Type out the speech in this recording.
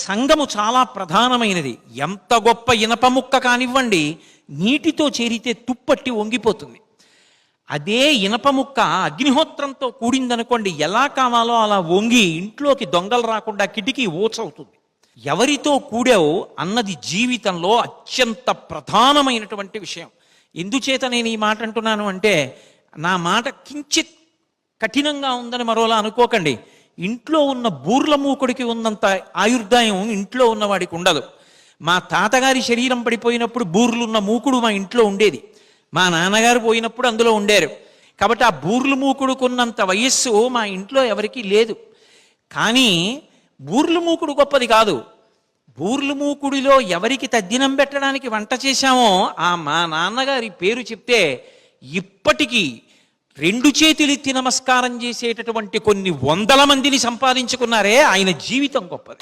సంఘము చాలా ప్రధానమైనది. ఎంత గొప్ప ఇనప ముక్క కానివ్వండి, నీటితో చేరితే తుప్పట్టి వంగిపోతుంది. అదే ఇనప ముక్క అగ్నిహోత్రంతో కూడిందనుకోండి, ఎలా కావాలో అలా వంగి ఇంట్లోకి దొంగలు రాకుండా కిటికీ ఊచవుతుంది. ఎవరితో కూడావు అన్నది జీవితంలో అత్యంత ప్రధానమైనటువంటి విషయం. ఎందుచేత నేను ఈ మాట అంటున్నాను అంటే, నా మాట కించిత్ కఠినంగా ఉందని మరోలా అనుకోకండి. ఇంట్లో ఉన్న బూర్ల మూకుడికి ఉన్నంత ఆయుర్దాయం ఇంట్లో ఉన్నవాడికి ఉండదు. మా తాతగారి శరీరం పడిపోయినప్పుడు బూర్లున్న మూకుడు మా ఇంట్లో ఉండేది. మా నాన్నగారు పోయినప్పుడు అందులో ఉండారు. కాబట్టి ఆ బూర్లు మూకుడుకున్నంత వయస్సు మా ఇంట్లో ఎవరికీ లేదు. కానీ బూర్లు మూకుడు గొప్పది కాదు. బూర్లు మూకుడిలో ఎవరికి తద్దినం పెట్టడానికి వంట చేశామో ఆ మా నాన్నగారి పేరు చెప్తే ఇప్పటికీ 2 చేతులెత్తి నమస్కారం చేసేటటువంటి కొన్ని వందల మందిని సంపాదించుకున్నారే, ఆయన జీవితం గొప్పది.